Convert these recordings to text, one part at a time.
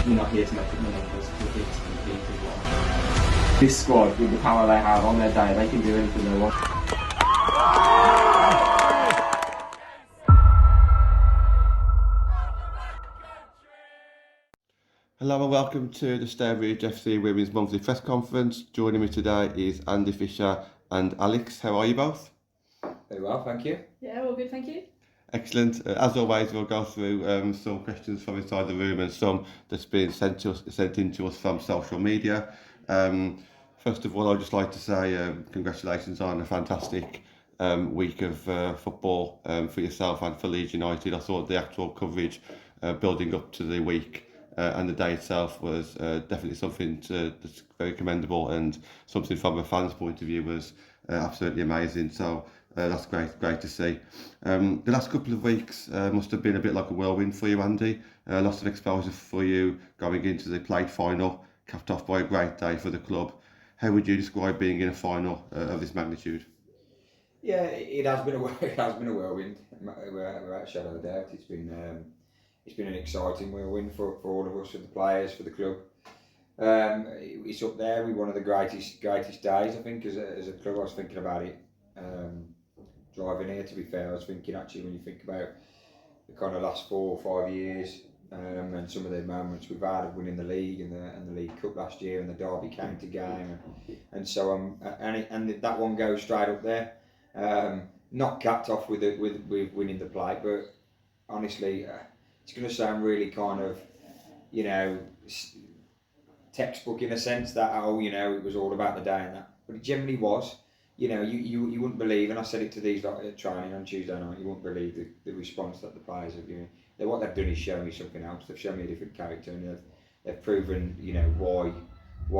we're not here to make up the numbers, we're here to compete as well. This squad, with the power they have on their day, they can do anything they want. Hello and welcome to the Stourbridge FC Women's Monthly Press Conference. Joining me today is Andy Fisher and Alex. How are you both? Very well, thank you. Yeah, all good, thank you. Excellent. As always, we'll go through some questions from inside the room and some that's been sent in to us from social media. First of all, I'd just like to say congratulations on a fantastic week of football for yourself and for Leeds United. I thought the actual coverage building up to the week and the day itself was definitely something that's very commendable, and something from a fan's point of view was absolutely amazing. So that's great to see. The last couple of weeks must have been a bit like a whirlwind for you, Andy. Lots of exposure for you going into the plate final, capped off by a great day for the club. How would you describe being in a final of this magnitude? Yeah, it has been a whirlwind, without a shadow of a doubt. It's been an exciting whirlwind for all of us, for the players, for the club. It's up there with one of the greatest days, I think, as a club. I was thinking about it driving here. To be fair, I was thinking actually, when you think about the kind of last 4 or 5 years, and some of the moments we've had of winning the league and the League Cup last year and the Derby County game, and so and that one goes straight up there. Not capped off with winning the plate, but honestly, it's going to sound really kind of, textbook in a sense that it was all about the day and that, but it generally was. You wouldn't believe, and I said it to these at training on Tuesday night, you wouldn't believe the response that the players have given. What they've done is show me something else. They've shown me a different character, and they've proven, why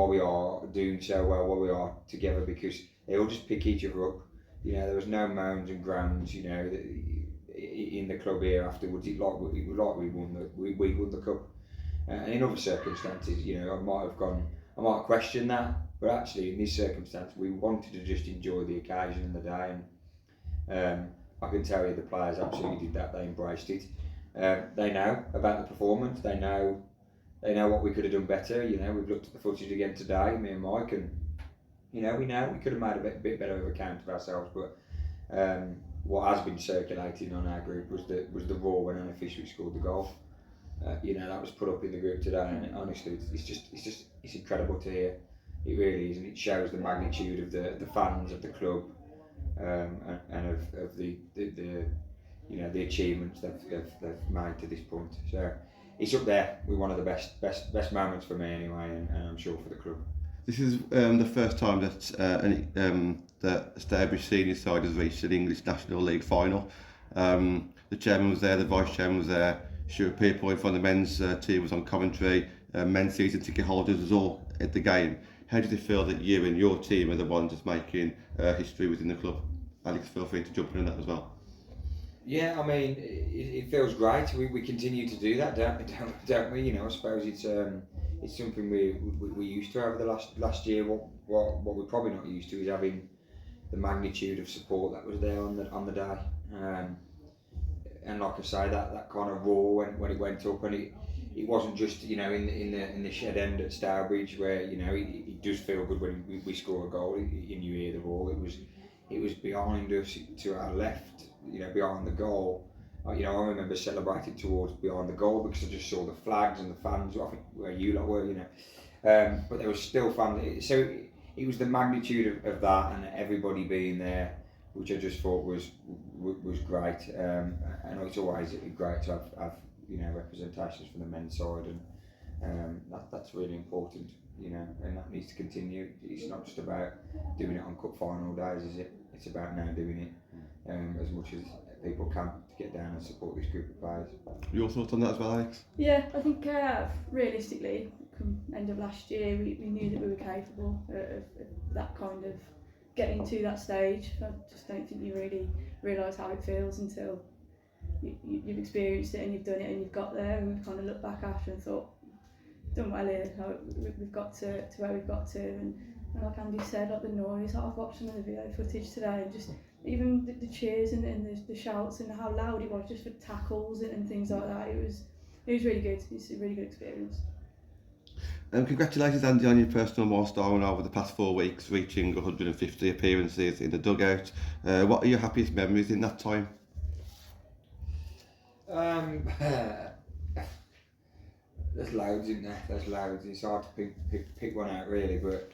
we are doing so well, why we are together, because they all just pick each other up. There was no moans and groans, in the club here afterwards. We won the cup. And in other circumstances, I might have questioned that, but actually in this circumstance, we wanted to just enjoy the occasion and the day, and I can tell you the players absolutely did that. They embraced it. They know about the performance. They know what we could have done better. We've looked at the footage again today, me and Mike, and we know we could have made a bit better of a count of ourselves. But what has been circulating on our group was the raw when an official scored the goal. That was put up in the group today, and honestly, it's incredible to hear. It really is, and it shows the magnitude of the fans of the club, and of the achievements they've made to this point. So it's up there with one of the best moments for me anyway, and I'm sure for the club. This is the first time that the Stourbridge senior side has reached an English National League final. The chairman was there, the vice chairman was there, Stuart Pierpoint from the men's team was on commentary, men's season ticket holders was all at the game. How did it feel that you and your team are the ones just making history within the club? Alex, feel free to jump in on that as well. Yeah, I mean, it feels great. We continue to do that, don't we? I suppose it's something we used to over the last year. What we're probably not used to is having the magnitude of support that was there on the day. And like I say, that kind of raw when it went up, and it wasn't just in the shed end at Stourbridge where it does feel good when we score a goal and you hear the roar. It was behind us to our left, behind the goal. I remember celebrating towards behind the goal because I just saw the flags and the fans. I think where you lot were, but there was still fans. So it was the magnitude of that and everybody being there, which I just thought was great. And it's always great to have representations from the men's side, and that's really important. And that needs to continue. It's not just about doing it on cup final days, is it? It's about now doing it as much as people can to get down and support this group of players. Your thoughts on that as well, Alex? Yeah, I think realistically, come end of last year, we knew that we were capable of that kind of getting to that stage. I just don't think you really realise how it feels until you've experienced it and you've done it and you've got there, and we've kind of looked back after and thought, done well here, we've got to where we've got to, and like Andy said, like the noise, I've watched some of the video footage today, and just even the cheers and the shouts and how loud it was just for tackles and things like that, it was really good. It's a really good experience. Congratulations, Andy, on your personal milestone over the past 4 weeks, reaching 150 appearances in the dugout. What are your happiest memories in that time? There's loads in there. There's loads. It's hard to pick one out really, but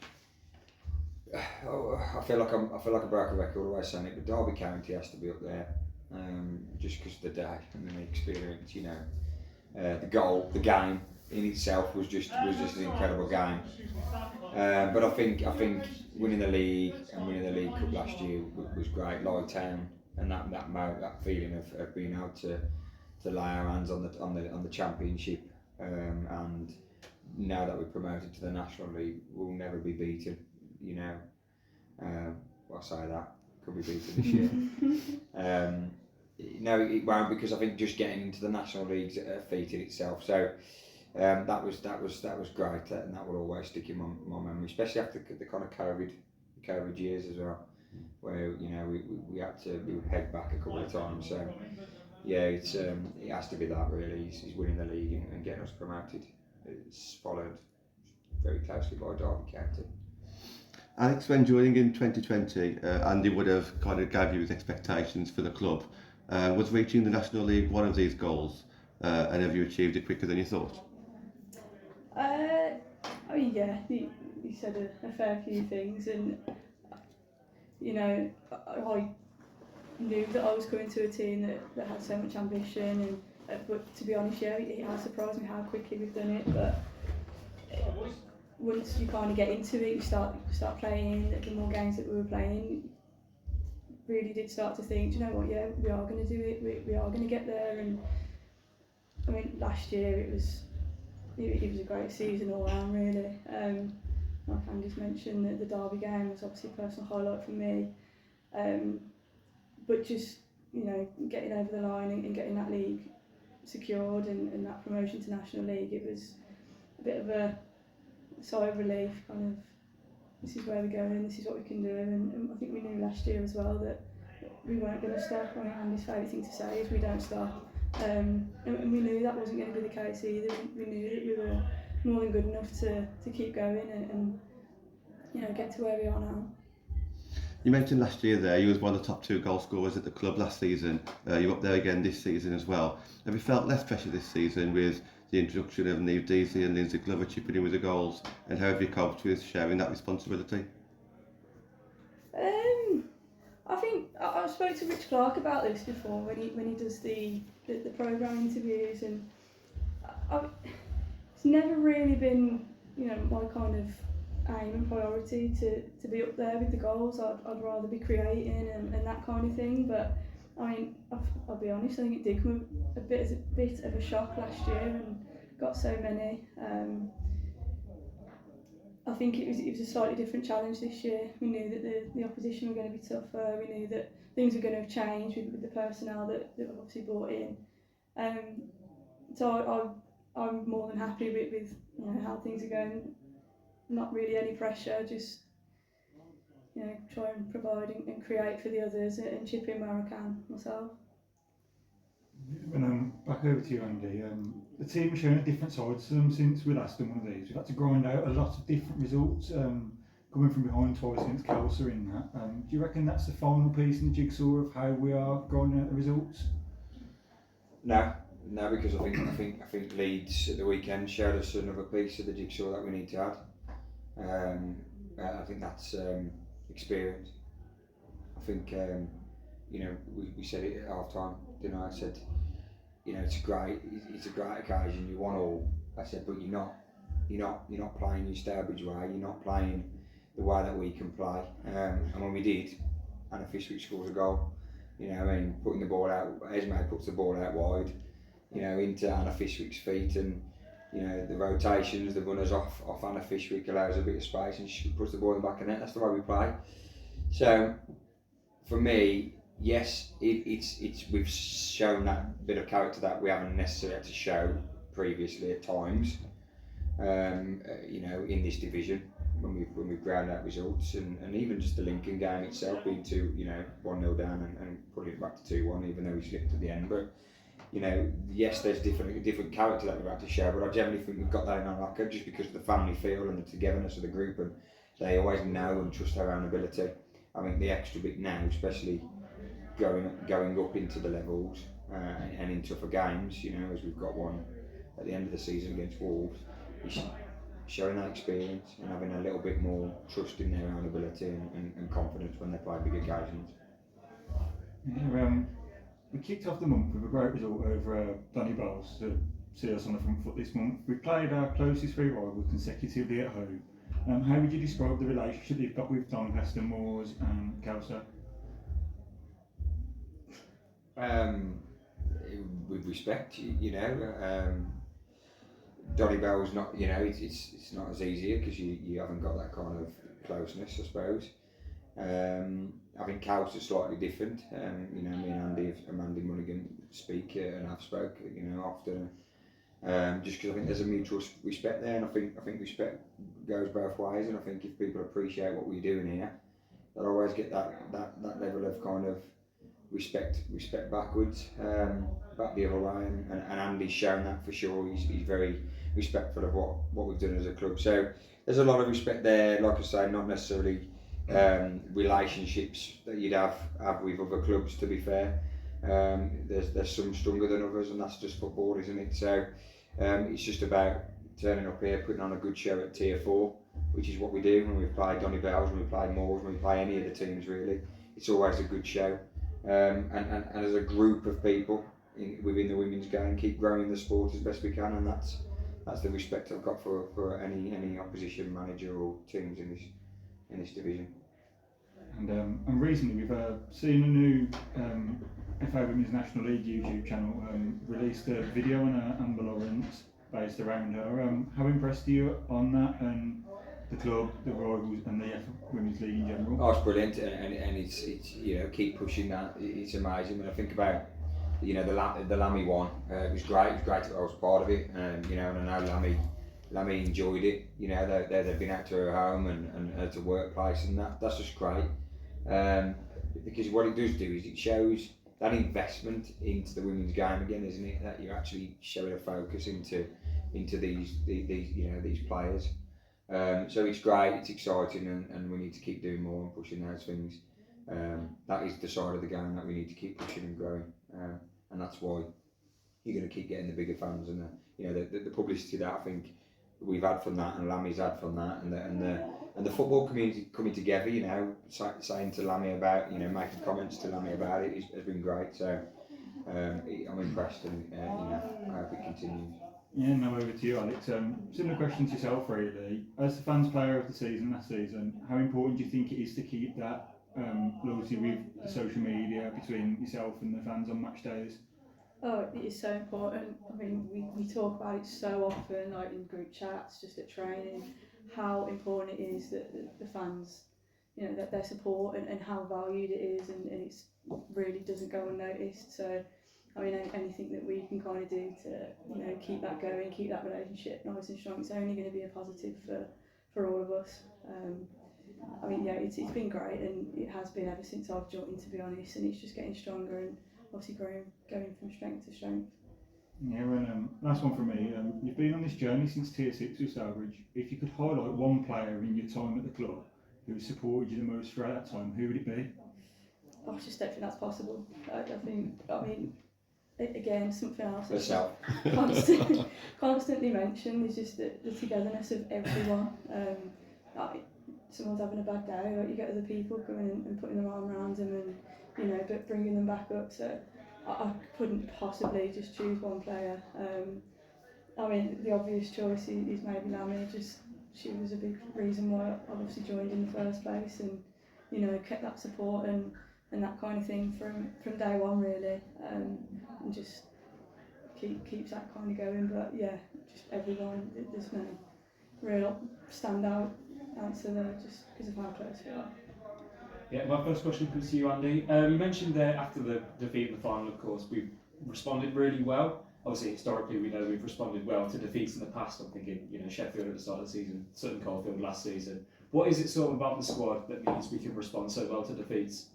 I feel like I broke a record always saying it. But Derby County has to be up there, just because of the day and the experience. You know, the goal, the game in itself was just an incredible game. But I think winning the league and winning the League Cup last year was great. Live Town and that feeling of being able to lay our hands on the championship. And now that we're promoted to the National League, we'll never be beaten. You know, I say that could be beaten this year. No, it won't, because I think just getting into the National League's a feat in itself. So that was great, and that will always stick in my memory, especially after the kind of COVID years as well, where you know we had to be pegged back a couple of times. So. Yeah, it has to be that really. He's winning the league and getting us promoted. It's followed very closely by Derby County. Alex, when joining in 2020, Andy would have kind of gave you his expectations for the club. Was reaching the National League one of these goals, and have you achieved it quicker than you thought? I mean, yeah, he said a fair few things, and you know, I knew that I was coming to a team that had so much ambition, and but to be honest, yeah, it has surprised me how quickly we've done it. But once you kind of get into it, you start playing. The more games that we were playing, really did start to think, do you know what? Yeah, we are going to do it. We are going to get there. And I mean, last year it was a great season all round, really. Like Andy's mentioned, that the Derby game was obviously a personal highlight for me. But just, you know, getting over the line and getting that league secured and that promotion to National League, it was a bit of a sigh of relief, kind of, this is where we're going, this is what we can do. And I think we knew last year as well that we weren't going to stop. I mean, Andy's favourite thing to say is we don't stop. And we knew that wasn't going to be the case either. We knew that we were more than good enough to keep going and you know, get to where we are now. You mentioned last year there you was one of the top 2 goal scorers at the club last season. You're up there again this season as well. Have you felt less pressure this season with the introduction of Neve Deasy and Lindsay Glover chipping in with the goals, and how have you coped with sharing that responsibility? I think I spoke to Rich Clark about this before when he does the programme interviews, and it's never really been, you know, my kind of aim and priority to be up there with the goals. I'd rather be creating and that kind of thing. But I mean, I'll be honest, I think it did come a bit of a shock last year and got so many. I think it was a slightly different challenge this year. We knew that the opposition were going to be tougher. We knew that things were going to have changed with the personnel that were obviously brought in. So I'm more than happy with you know how things are going. Not really any pressure, just you know, try and provide and create for the others and chip in where I can myself. When back over to you, Andy, the team has shown a different side to them since we last done one of these. We've had to grind out a lot of different results, coming from behind twice against Kelso in that. Do you reckon that's the final piece in the jigsaw of how we are grinding out the results? No, because I think Leeds at the weekend showed us another piece of the jigsaw that we need to add. I think that's experience. I think you know we said it at half time, didn't I? I said, you know, it's a great occasion. You want all. I said, but you're not playing your Stourbridge way. You're not playing the way that we can play. And when we did, Anna Fishwick scores a goal. You know, I mean, putting the ball out. Esme puts the ball out wide. You know, into Anna Fishwick's feet, and you know the rotations, the runners off Anna Fishwick allows a bit of space, and she puts the ball in the back of the net. That's the way we play. So, for me, yes, it's we've shown that bit of character that we haven't necessarily had to show previously at times. You know, in this division when we've ground out results, and even just the Lincoln game itself being 1-0 down and putting it back to 2-1, even though we slipped at the end. But you know, yes, there's different character that we've had to show, but I generally think we've got that in our locker just because of the family feel and the togetherness of the group, and they always know and trust their own ability. I think the extra bit now, especially going up into the levels and in tougher games, you know, as we've got one at the end of the season against Wolves, is showing that experience and having a little bit more trust in their own ability and confidence when they play big occasions. Yeah, we kicked off the month with a great result over Donny to see us on the front foot this month. We played our closest 3 rivals consecutively at home. How would you describe the relationship you've got with Doncaster, Moors and Kelso? With respect, you know, Donny Bell's not, you know, it's not as easy because you haven't got that kind of closeness, I suppose. I think Cows are slightly different. You know, me and Andy Mulligan speak and have spoke, you know, often. Just because I think there's a mutual respect there, and I think respect goes both ways. And I think if people appreciate what we're doing here, they'll always get that level of kind of respect backwards, back the other way. And Andy's shown that for sure. He's very respectful of what we've done as a club. So there's a lot of respect there. Like I say, not necessarily relationships that you'd have with other clubs. To be fair, there's some stronger than others, and that's just football, isn't it? So it's just about turning up here, putting on a good show at Tier 4, which is what we do when we play Donny Bells, when we play Moors, when we play any of the teams really. It's always a good show. And as a group of people within the women's game, keep growing the sport as best we can, and that's the respect I've got for any opposition manager or teams in this division. And recently we've seen a new FA Women's National League YouTube channel released a video on Amber Lawrence based around her. How impressed are you on that and the club, the rivals, and the Women's League in general? Oh, it's brilliant, and it's you know, keep pushing that. It's amazing when I think about, you know, the Lammy one. It was great. It was great that I was part of it, you know, and I know Lammy enjoyed it. You know, they've been out to her home and to workplace, and that's just great. Because what it does do is it shows that investment into the women's game again, isn't it? That you're actually showing a focus into these you know, these players. So it's great, it's exciting, and we need to keep doing more and pushing those things. That is the side of the game that we need to keep pushing and growing, and that's why you're going to keep getting the bigger fans and you know, the publicity that I think we've had from that, and Lammy's had from that, and the football community coming together, you know, saying to Lammy about, you know, making comments to Lammy about it has been great. So I'm impressed, and you know, I hope it continues. Yeah, now over to you, Alex. Similar question to yourself, really. As the fans player of the season last season, how important do you think it is to keep that loyalty with the social media between yourself and the fans on match days? Oh, it is so important. I mean, we talk about it so often, like in group chats, just at training, how important it is that the fans, you know, that their support and how valued it is, and it really doesn't go unnoticed. So, I mean, anything that we can kind of do to, you know, keep that going, keep that relationship nice and strong, it's only going to be a positive for all of us. I mean, yeah, it's been great, and it has been ever since I've joined, to be honest, and it's just getting stronger and obviously going from strength to strength. Yeah, and last one from me. You've been on this journey since Tier 6 with Stourbridge. If you could highlight one player in your time at the club who supported you the most throughout that time, who would it be? I just don't think that's possible. I mean, again, something else Yourself. constantly mentioned is just the togetherness of everyone. Like, someone's having a bad day, like, you get other people coming and putting their arm around them and, you know, but bringing them back up. So I couldn't possibly just choose one player. I mean, the obvious choice is maybe Lammy. Just she was a big reason why I obviously joined in the first place, and, you know, kept that support and that kind of thing from day one really, and just keeps that kind of going. But yeah, just everyone. There's no real standout answer there, just because of how close we are. Yeah, my first question comes to you, Andy. You mentioned there after the defeat in the final, of course, we've responded really well. Obviously, historically, we know we've responded well to defeats in the past. I'm thinking, you know, Sheffield at the start of the season, Sutton Coldfield last season. What is it sort of about the squad that means we can respond so well to defeats?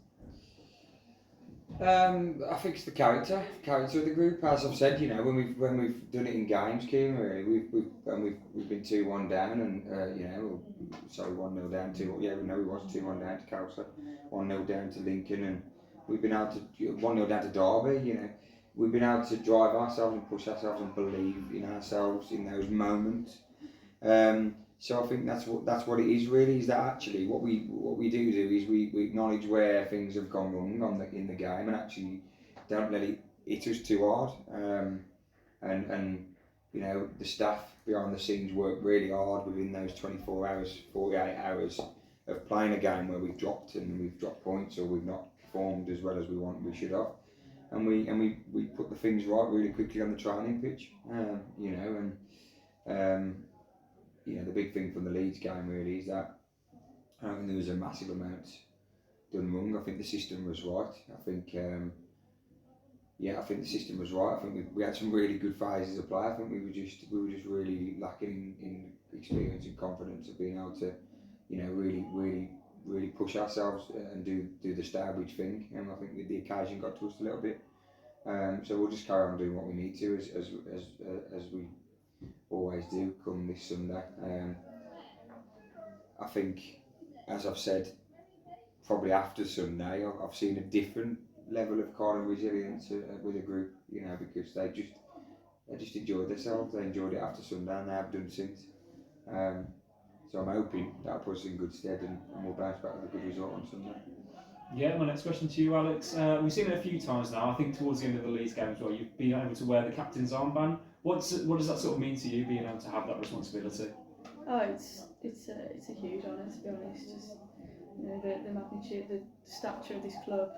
I think it's the character of the group. As I've said, you know, when we've done it in games, Kieran, really, we've been 2-1 down, and you know, sorry, 1-0 down to we was 2-1 down to Calcer, 1-0 down to Lincoln, and we've been able to 1-0 down to Derby. You know, we've been able to drive ourselves and push ourselves and believe in ourselves in those moments. So I think that's what it is really. Is that actually what we do is we acknowledge where things have gone wrong in the game, and actually don't let it hit us too hard. And you know, the staff behind the scenes work really hard within those 24 hours, 48 hours of playing a game where we've dropped points, or we've not performed as well as we should have. And we put the things right really quickly on the training pitch. You know, and you know, the big thing from the Leeds game really is that I don't think there was a massive amount done wrong. I think the system was right. I think the system was right. I think we had some really good phases of play. I think we were just really lacking in experience and confidence of being able to, you know, really push ourselves and do the Stourbridge thing. And I think the occasion got to us a little bit. So we'll just carry on doing what we need to as we always do come this Sunday. I think, as I've said, probably after Sunday, I've seen a different level of kind of resilience with the group, you know, because they just enjoyed themselves. They enjoyed it after Sunday, and they have done since. So I'm hoping that'll put us in good stead, and we'll bounce back with a good result on Sunday. Yeah, my next question to you, Alex. We've seen it a few times now. I think towards the end of the Leeds game as well, you've been able to wear the captain's armband. What does that sort of mean to you, being able to have that responsibility? Oh, it's a huge honour, to be honest. Just, you know, the magnitude, the stature of this club,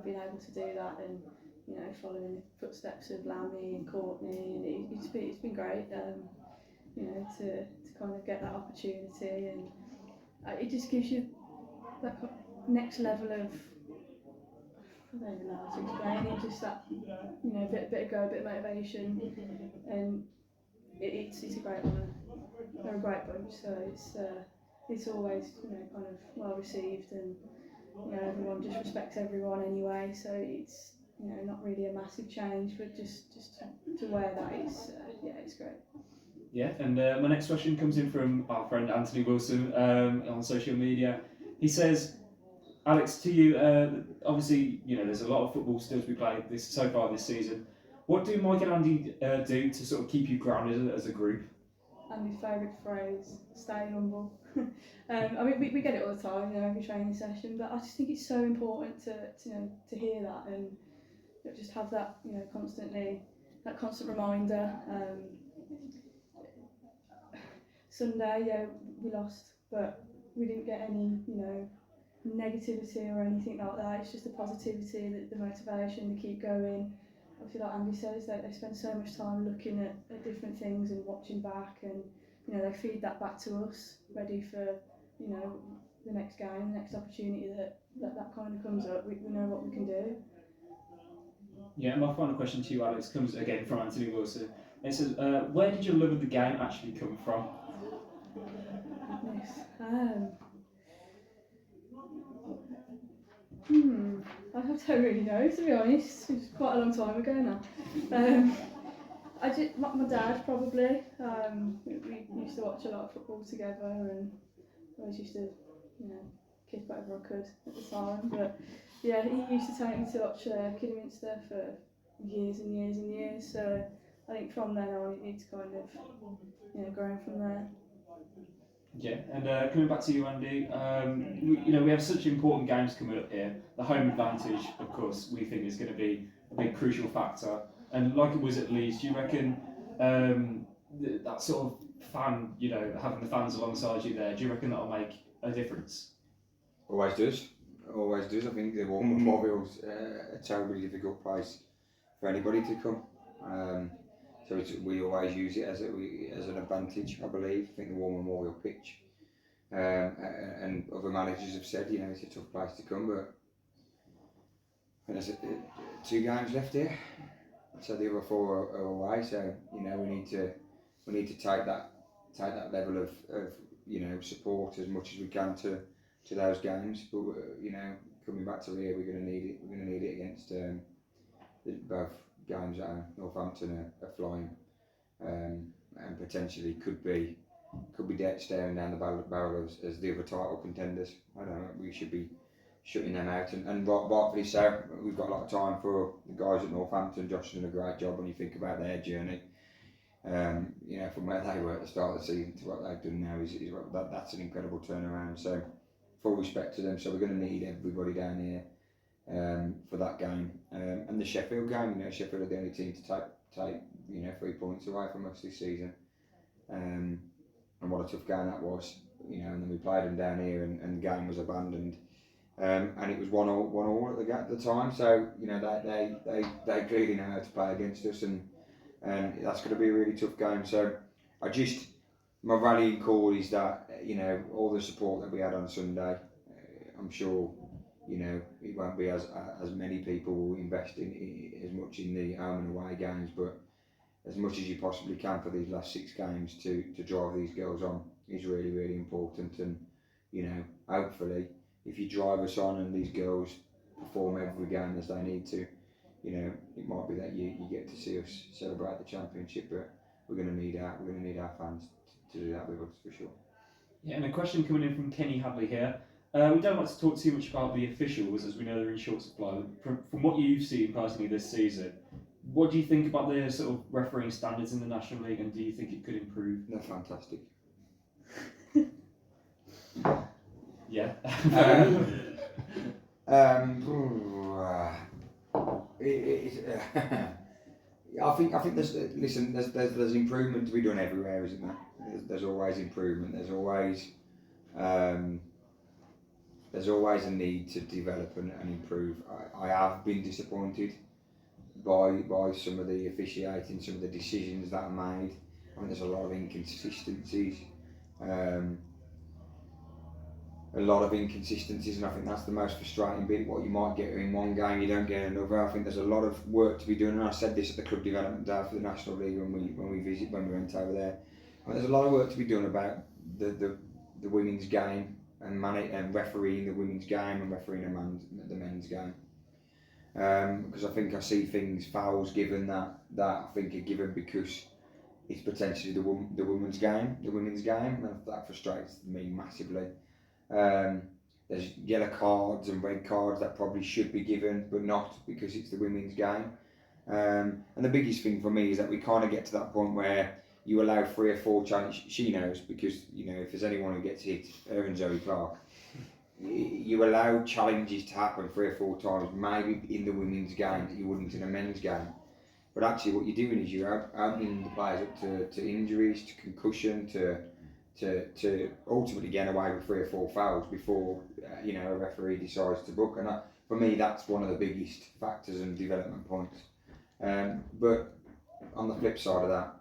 being able to do that, and you know, following the footsteps of Lammy and Courtney, and it's been great. You know, to kind of get that opportunity, and it just gives you that next level of, I don't even know how to explain it, just that, you know, bit of go, a bit of motivation, and it's a great honour. They're a great bunch, so it's always, you know, kind of well received, and you know, everyone just respects everyone anyway, so it's, you know, not really a massive change, but just to wear that, it's great. Yeah, and my next question comes in from our friend Anthony Wilson on social media. He says, Alex, to you, obviously, you know, there's a lot of football still to be played so far this season. What do Mike and Andy do to sort of keep you grounded as a group? Andy's favourite phrase, stay humble. I mean, we get it all the time, you know, every training session, but I just think it's so important to hear that, and just have that, you know, constant reminder. Sunday, yeah, we lost, but we didn't get any, you know, negativity or anything like that. It's just the positivity, the motivation to keep going. Obviously, like Andy says, they spend so much time looking at different things and watching back, and you know, they feed that back to us, ready for, you know, the next game, the next opportunity that kind of comes up. We know what we can do. Yeah, my final question to you, Alex, comes again from Anthony Wilson. It says, where did your love of the game actually come from? Goodness. I don't really know, to be honest. It's quite a long time ago now. My dad probably. We used to watch a lot of football together, and I always used to, you know, kiss whatever I could at the time. But yeah, he used to take me to watch Kidderminster for years and years and years. So I think from then on, it's kind of, you know, growing from there. Yeah, and coming back to you, Andy, we have such important games coming up here. The home advantage, of course, we think is going to be a big crucial factor. And like it was at Leeds, do you reckon that sort of fan, you know, having the fans alongside you there, do you reckon that'll make a difference? Always does. I think the War Memorial's a terribly difficult place for anybody to come. So we always use it as an advantage, I believe. I think the War Memorial pitch, and other managers have said, you know, it's a tough place to come, but there's 2 games left here, so the other 4 are away. So you know, we need to take that level of you know, support as much as we can to to those games. But you know, coming back to here, we're going to need it. We're going to need it against both games that Northampton are flying, and potentially could be staring down the barrel as the other title contenders. I don't know. We should be shutting them out, and rightfully so. We've got a lot of time for the guys at Northampton. Josh has done a great job when you think about their journey. You know, from where they were at the start of the season to what they've done now that's an incredible turnaround. So, full respect to them. So we're going to need everybody down here for that game, and the Sheffield game. You know, Sheffield are the only team to take 3 points away from us this season. And what a tough game that was. You know, and then we played them down here, and the game was abandoned. And it was 1-1 at the time. So you know they clearly know how to play against us, and that's going to be a really tough game. So my rallying call is that, you know, all the support that we had on Sunday, I'm sure, you know, it won't be as many people will invest in as much in the home and away games, but as much as you possibly can for these last 6 games to drive these girls on is really, really important. And you know, hopefully, if you drive us on and these girls perform every game as they need to, you know, it might be that you get to see us celebrate the championship, but we're going to need our fans to do that with us for sure. Yeah, and a question coming in from Kenny Hadley here. We don't like to talk too much about the officials, as we know they're in short supply. From what you've seen personally this season, what do you think about the sort of refereeing standards in the National League, and do you think it could improve? They're fantastic. Yeah. I think there's improvement to be done everywhere, isn't there? There's always improvement. There's always a need to develop and improve. I have been disappointed by some of the officiating, some of the decisions that are made. I mean, there's a lot of inconsistencies. And I think that's the most frustrating bit. What you might get in one game, you don't get in another. I think there's a lot of work to be done, and I said this at the club development day for the National League when we went over there. I mean, there's a lot of work to be done about the women's game and refereeing the women's game and refereeing the men's game. Because I think I see fouls given that I think are given because it's potentially the women's game, and that frustrates me massively. There's yellow cards and red cards that probably should be given, but not because it's the women's game. And the biggest thing for me is that we kind of get to that point where you allow 3 or 4 challenges. She knows, because you know, if there's anyone who gets hit, her and Zoe Clark, you allow challenges to happen 3 or 4 times, maybe in the women's game that you wouldn't in a men's game. But actually, what you're doing is you're opening the players up to injuries, to concussion, to ultimately get away with 3 or 4 fouls before a referee decides to book. And for me, that's one of the biggest factors and development points. But on the flip side of that,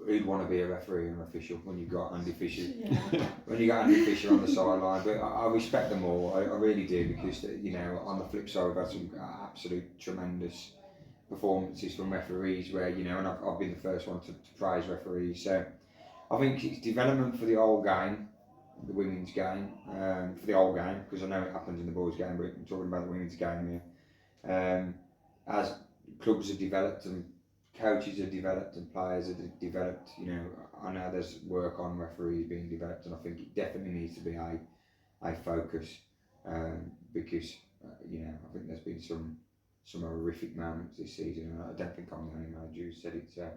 who'd want to be a referee or an official when you've got Andy Fisher? Yeah. When you got Andy Fisher on the sideline, but I respect them all. I really do, because on the flip side, we've had some absolute tremendous performances from referees where and I've been the first one to praise referees. So I think it's development for the whole game, the women's game, for the whole game, because I know it happens in the boys' game, but I'm talking about the women's game here. As clubs have developed and coaches have developed and players have developed, I know there's work on referees being developed, and I think it definitely needs to be a focus, because I think there's been some horrific moments this season, and I don't think I'm the only manager who said it. So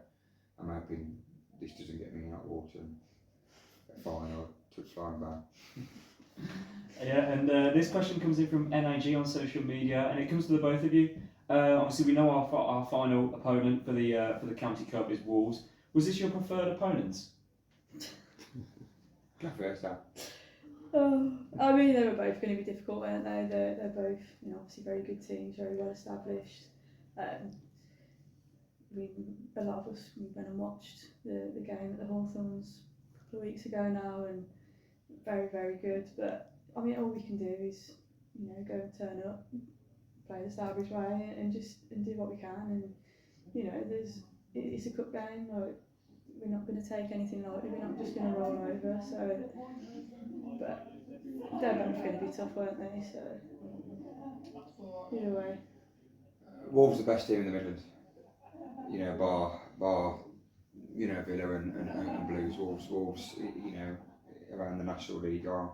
I'm hoping this doesn't get me in hot water and a fine or touchline ban. Yeah, and this question comes in from NIG on social media, and it comes to the both of you. Obviously, we know our final opponent for the County Cup is Wolves. Was this your preferred opponent? Go first, Al. I mean, they were both going to be difficult, weren't they? They're both, obviously very good teams, very well established. A lot of us went and watched the game at the Hawthorns a couple of weeks ago now, and very, very good. But I mean, all we can do is, go and turn up, play the Stourbridge way, and do what we can. And it's a cup game. We're not going to take anything lightly. We're not just going to roll over. So, but both going to be tough, weren't they? So, either way. Wolves the best team in the Midlands. You know, bar you know, Villa and Blues. Wolves, you know, around the National League are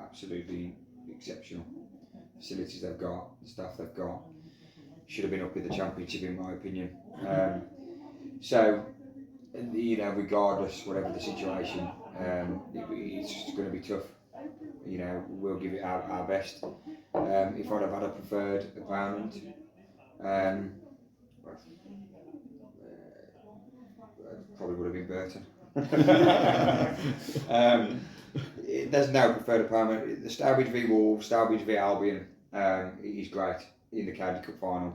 absolutely exceptional. Facilities they've got, the staff they've got, should have been up with the Championship in my opinion. So, you know, regardless, whatever the situation, it's just going to be tough. You know, we'll give it our best. If I'd have had a preferred opponent, probably would have been Burton. There's no preferred opponent. The Stourbridge v Wolves, Stourbridge v Albion is great in the County Cup final.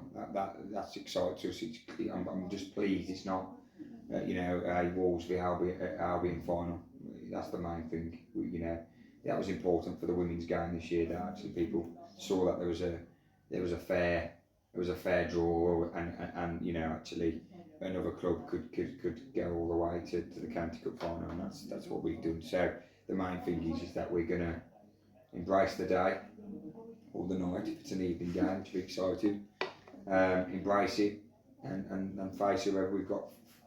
That's exciting us. I'm just pleased it's not you know, a Wolves v Albion final. That's the main thing. You know, that was important for the women's game this year. That actually people saw that there was a fair draw, and you know, actually another club could go all the way to the County Cup final, and that's what we've done. So the main thing is that we're gonna embrace the day or the night if it's an evening game to be excited. Embrace it and face whoever we've got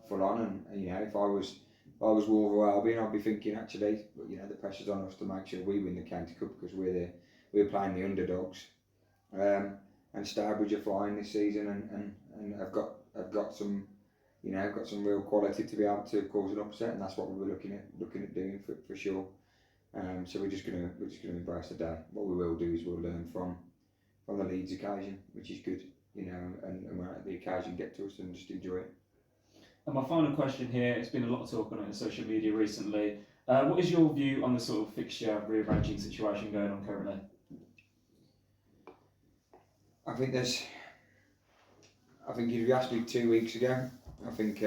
full on. And you know, if I was Wolves or Albion, I'd be thinking actually, you know, the pressure's on us to make sure we win the County Cup because we're playing the underdogs. And Stourbridge are flying this season and have got some, you know, got some real quality to be able to cause an upset, and that's what we were looking at doing for sure. So we're just gonna embrace the day. What we will do is we'll learn from the Leeds occasion, which is good, you know, and when the occasion get to us and just enjoy it. And my final question here, it's been a lot of talk on it in social media recently. What is your view on the sort of fixture rearranging situation going on currently? I think if you asked me 2 weeks ago, I think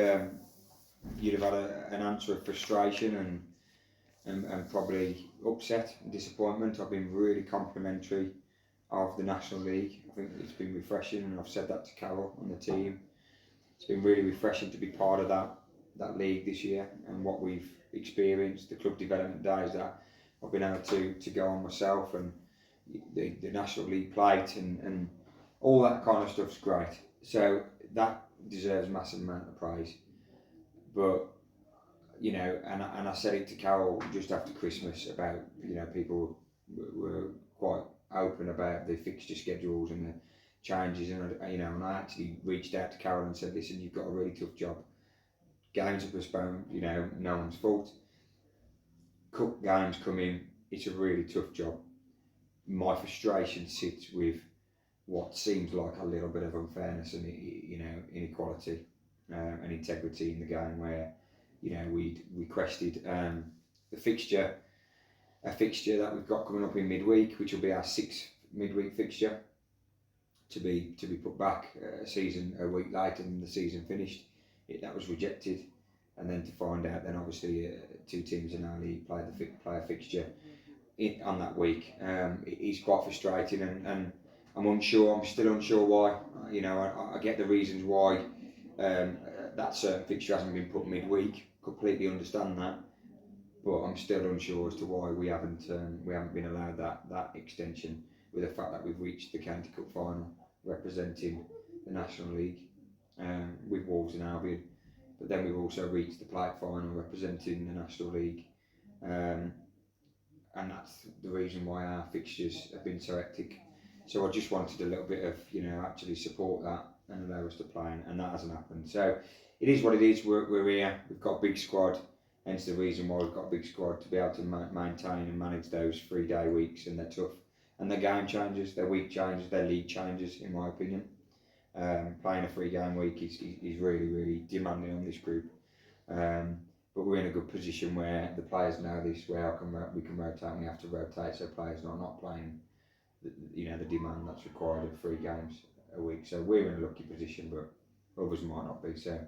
you'd have had an answer of frustration and probably upset and disappointment. I've been really complimentary of the National League. I think it's been refreshing, and I've said that to Carol and the team. It's been really refreshing to be part of that league this year and what we've experienced, the club development days that I've been able to go on myself, and the National League plate and all that kind of stuff's great. So that deserves a massive amount of praise. But, you know, and I said it to Carol just after Christmas about, you know, people were quite open about the fixture schedules and the changes, and you know, and I actually reached out to Carol and said, listen, you've got a really tough job. Games are postponed, you know, no one's fault. Cup games come in, it's a really tough job. My frustration sits with what seems like a little bit of unfairness and, you know, inequality and integrity in the game, where, you know, we requested a fixture that we've got coming up in midweek, which will be our 6th midweek fixture, to be put back a week later than the season finished. That was rejected, and then to find out then obviously 2 teams in our league play a fixture on that week. It is quite frustrating, and I'm still unsure why. You know, I get the reasons why that certain fixture hasn't been put midweek. Completely understand that, but I'm still unsure as to why we haven't been allowed that extension, with the fact that we've reached the County Cup final representing the National League with Wolves and Albion, but then we've also reached the plate final representing the National League, and that's the reason why our fixtures have been so hectic. So I just wanted a little bit of, you know, actually support that and allow us to play, and that hasn't happened. So it is what it is. We're here. We've got a big squad, hence the reason why we've got a big squad, to be able to maintain and manage those 3-day weeks, and they're tough. And their game changes, their week changes, their league changes, in my opinion. Playing a 3-game week is really, really demanding on this group. But we're in a good position where the players know this, where we can rotate, and we have to rotate, so players are not playing the demand that's required of 3 games a week. So we're in a lucky position, but others might not be. So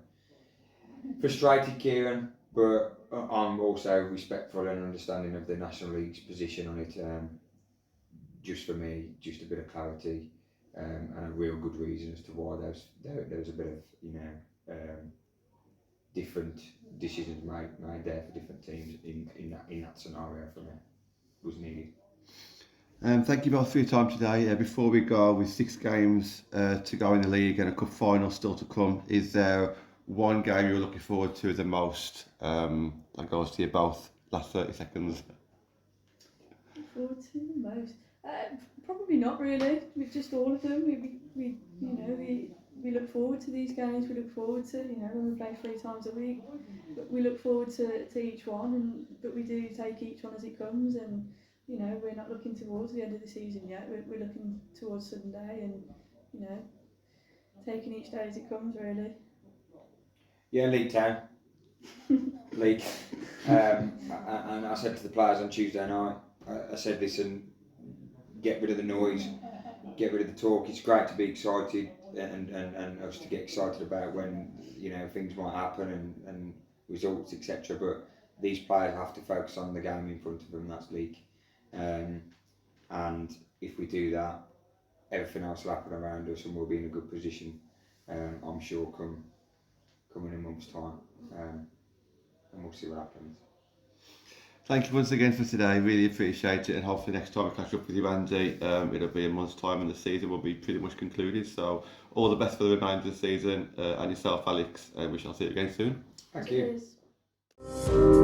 frustrated, Kieran, but I'm also respectful and understanding of the National League's position on it. Just for me, just a bit of clarity and a real good reason as to why there was a bit of different decisions made there for different teams in that scenario for me was needed. Thank you both for your time today. Before we go, with 6 games to go in the league and a cup final still to come, is there one game you're looking forward to the most? That goes to you both. Last 30 seconds. Look forward to the most. Probably not really. With just all of them, we look forward to these games. We look forward to when we play 3 times a week. But we look forward to each one, but we do take each one as it comes. And we're not looking towards the end of the season yet. We're looking towards Sunday, and taking each day as it comes really. Yeah, League Town. League. And I said to the players on Tuesday night, I said, listen, get rid of the noise, get rid of the talk. It's great to be excited and us to get excited about when things might happen and results, etc. But these players have to focus on the game in front of them. That's league, and if we do that, everything else will happen around us, and we'll be in a good position. I'm sure come in a month's time, and we'll see what happens. Thank you once again for today, really appreciate it, and hopefully next time I catch up with you, Andy, it'll be a month's time and the season will be pretty much concluded. So all the best for the remainder of the season, and yourself, Alex, we shall see you again soon. Thank you. Cheers.